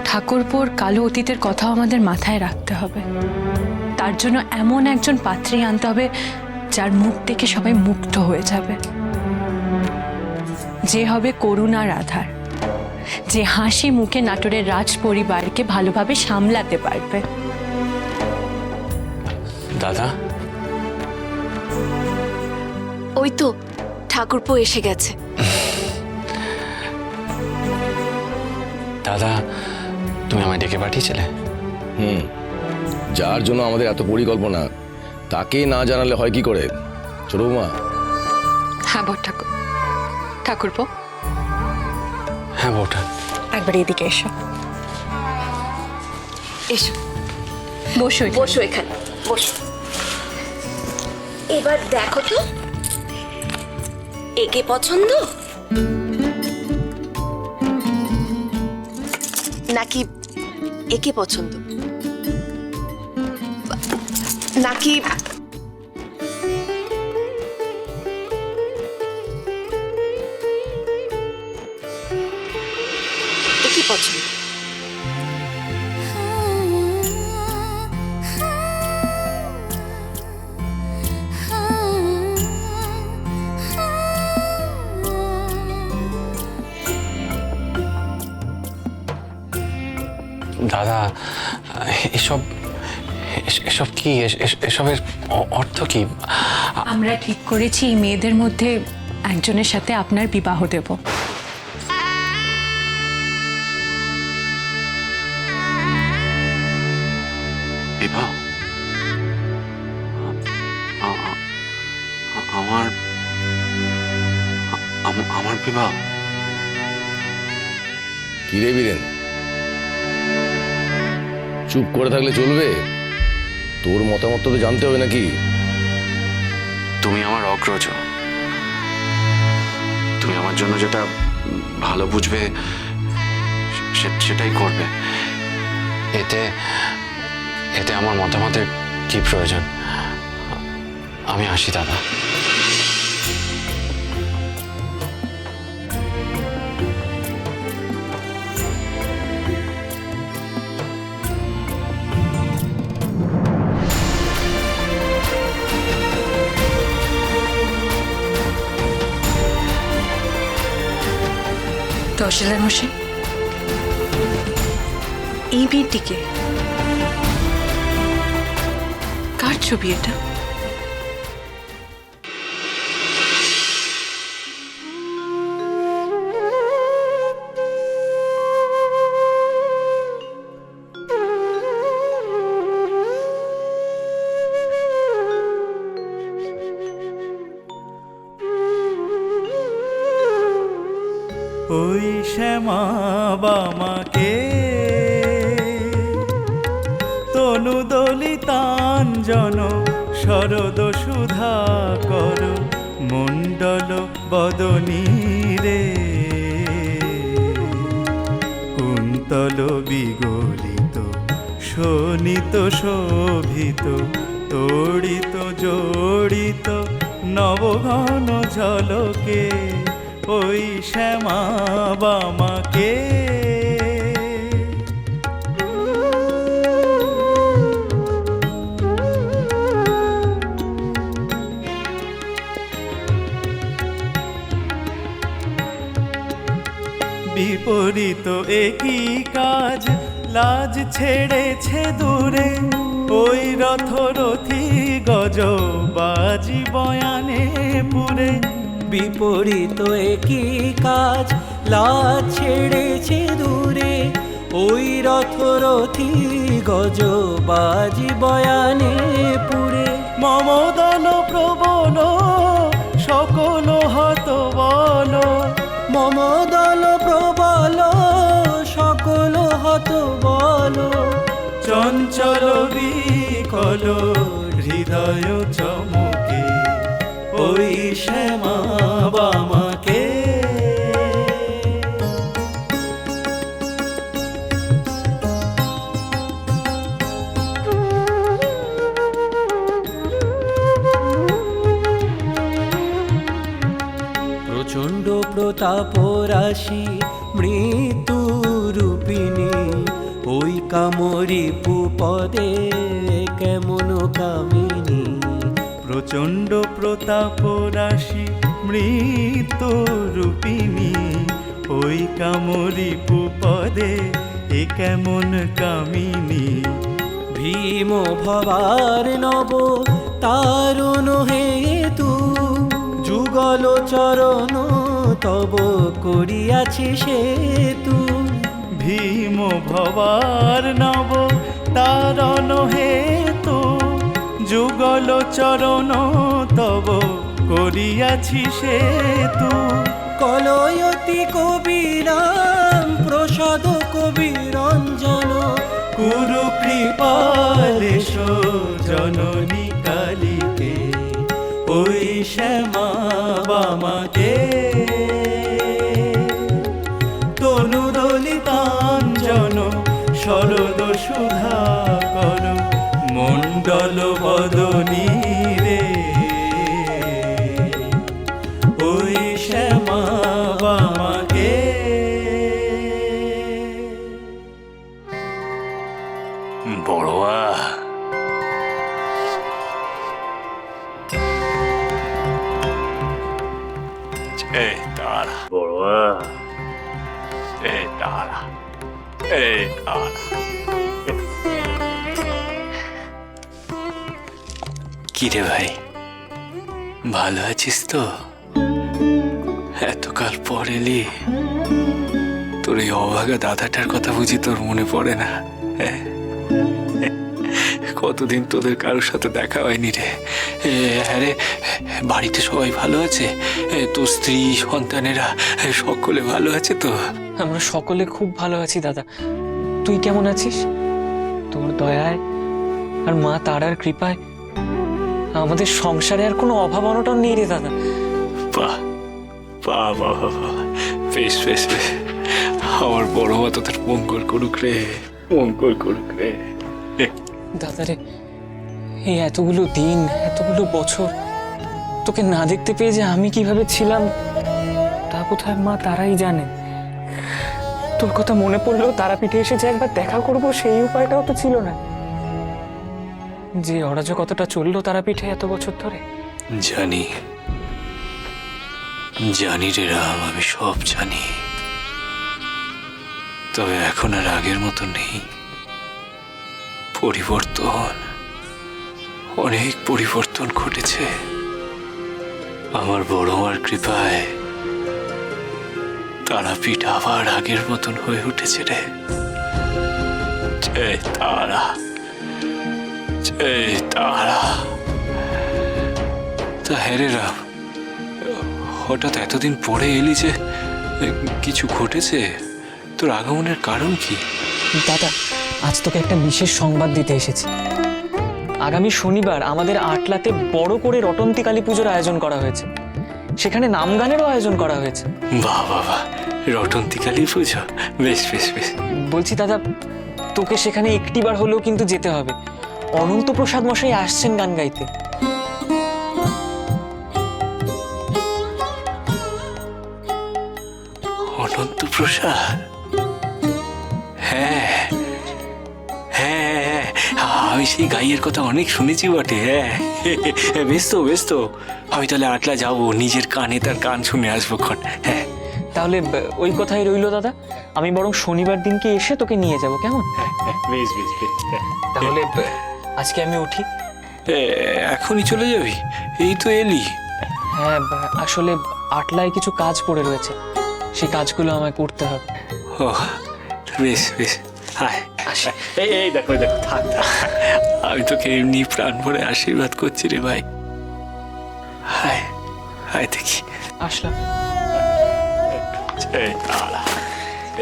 ঠাকুরপোর কালো অতীতের কথাও আমাদের মাথায় রাখতে হবে। তার জন্য এমন একজন পাত্রী আনতে হবে যার মুখ দেখে সবাই মুগ্ধ হয়ে যাবে, যে হবে করুণার আধার, যে হাসি মুখে নাটোরের রাজ পরিবারকে ভালোভাবে সামলাতে পারবে। দাদা, ওই তো ঠাকুরপো এসে গেছে। দাদা তুমি আমায় ডেকে পাঠিয়েছিলে? যার জন্য আমাদের এত পরিকল্পনা তাকে না জানালে হয় কি করে ছোট বৌমা? হ্যাঁ বড় ঠাকুর, ঠাকুরপো হ্যাঁ বউটা, একবার এদিকে এসো। এসো বসো বসো, এখানে বসো। এবার দেখো তো একে পছন্দ নাকি একে পছন্দ, নাকি একে পছন্দ? দাদা এসব এসব কি? এসবের অর্থ কি? আমরা ঠিক করেছি এই মেয়েদের মধ্যে একজনের সাথে আপনার বিবাহ দেব। বিবাহ? আমার আমার বিবাহ? কি রে বীরেন, চুপ করে থাকলে চলবে? তোর মতামত তো জানতে হবে নাকি? তুমি আমার অগ্রজ, তুমি আমার জন্য যেটা ভালো বুঝবে সেটাই করবে। এতে এতে আমার মতামতের কি প্রয়োজন? আমি আসি দাদা। তহসিলদার মশাই, এই মেয়েটিকে কার ছবি এটা? ওই শ্যামা বামাকে তনু দলিতাঞ্জন শরদ সুধা কর মণ্ডল বদনী রে, কুন্তল বিগলিত শোণিত শোভিত তড়িত জড়িত নবঘন ঝলকে ওই শ্যামা বামাকে। বিপরীত একই কাজ লাজ ছেড়েছে দূরে, ওই রথরথি গজ বাজি বয়ানে পুরে। বিপরীত একই কাজ লাজ ছেড়েছে দূরে, ওই রথরথি গজ বাজি বয়ানে পুরে। মম দল প্রবল সকল হত বল, মম দল প্রবল সকল হত বল। চঞ্চল বিকল হৃদয় চমকে ওই শ্যামা বামাকে। প্রচণ্ড প্রতাপ রাশি মৃত্যু রূপিণী কামরি পদে কেমন কামিনী, প্রচণ্ড প্রতাপ রাশি মৃত্যু রূপিণী, ওই কামরি পদে এ কেমন কামিনী। ভীম ভবার নব তারুণ হেতু, যুগল চরণ তব করিয়াছি সেতু। ভীম ভবার নব তারণ হেতু, যুগল চরণ তব করিয়াছি সেতু। কলয়তি কবিরাম প্রসাদ কবিরঞ্জন, কুরু কৃপালেশ জননী কালীকে, ওই শ্যামা বামাকে। তনু দলিতাঞ্জন শরদ সুধাকর, মণ্ডল বদনী রে, ওই শ্যামা বামাকে। বড়ুয়া, এই দাঁড়া বড়ুয়া, এই দাঁড়া, এই দাঁড়া। কিরে ভাই, ভালো আছিস তো? এতকাল পর এলি, তোর এই অভাগা দাদাটার কথা বুঝি তোর মনে পড়ে না? হ্যাঁ, কতদিন তোদের কারোর সাথে দেখা হয়নি রে। আরে বাড়িতে সবাই ভালো আছে? তোর স্ত্রী সন্তানেরা সকলে ভালো আছে তো? আমরা সকলে খুব ভালো আছি দাদা। তুই কেমন আছিস? তোর দয়ায় আর মা তারার কৃপায় আমাদের সংসারে আর কোনো অভাব অনটন নেই রে দাদা। বাহ বাহ বাহ বাহ, বেশ বেশ বেশ। আমার বড় মা তোদের মঙ্গল করুক রে, মঙ্গল করুক রে। দাদা রে, এই এতগুলো দিন, এতগুলো বছর তোকে না দেখতে পেয়ে যে আমি কিভাবে ছিলাম তা কোথায় মা তারাই জানেন। তোর কথা মনে পড়লেও তারাপীঠে এসে যে একবার দেখা করব সেই উপায়টাও তো ছিল না। যে অরাজকতাটা চললো তারাপীঠে এত বছর ধরে। জানি জানি রে রাম, আমি সব জানি। তবে এখন আর আগের মতো নেই। পরিবর্তন, অনেক পরিবর্তন ঘটেছে। আমার বড় মার কৃপায় তারাপীঠ আবার আগের মতন হয়ে উঠেছে রে। জয় তারা, জয় তারা। তা হ্যাঁ রে রাম, হঠাৎ এতদিন পরে এলি যে, কিছু ঘটেছে? তোর আগমনের কারণ কি? দাদা, আজ তোকে একটা বিশেষ সংবাদ দিতে এসেছি। আগামী শনিবার আমাদের আটলাতে বড় করে রটন্তী কালী পুজোর আয়োজন করা হয়েছে। সেখানে নাম গানেরও আয়োজন করা হয়েছে। বাহ বাহ বাহ, রটন্তী কালী পুজো, বেশ বেশ বেশ। বলছি দাদা, তোকে সেখানে একটিবার হলেও কিন্তু যেতে হবে। অনন্ত প্রসাদ মশাই আসছেন গান গাইতে। অনন্ত প্রসাদ? হ্যাঁ হ্যাঁ, আমি সেই গাইয়ের কথা অনেক শুনেছি বটে। হ্যাঁ, বেশ তো বেশ তো, আমি তাহলে আটলা যাবো, নিজের কানে তার গান শুনে আসবো ক্ষণ। হ্যাঁ, তাহলে ওই কথাই রইলো দাদা, আমি বরং শনিবার দিনকে এসে তোকে নিয়ে যাব, কেমন? বেশ বেশ বেশ। তাহলে আজকে আমি উঠি। এখনই চলে যাবি? এই তো এলি। হ্যাঁ, আসলে আটলায় কিছু কাজ পড়ে রয়েছে, সেই কাজগুলো আমায় করতে হবে। ও বেশ বেশ, হায় আসি। এই এই দেখো দেখো, থাক থাক, আমি তোকে এমনি প্রাণ ভরে আশীর্বাদ করছি রে ভাই। হায় হায়, দেখি আসলাম। এই তারা,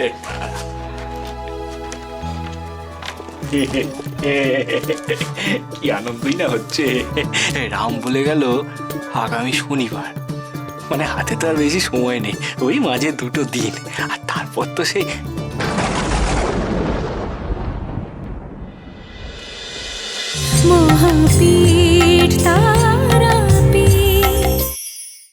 এই তারা। কি আনন্দই না হচ্ছে। রাম বলে গেল আগামী শনিবার, মানে হাতে তো আর বেশি সময় নেই, ওই মাঝে 2 দিন, আর তারপর তো সেই মহাপী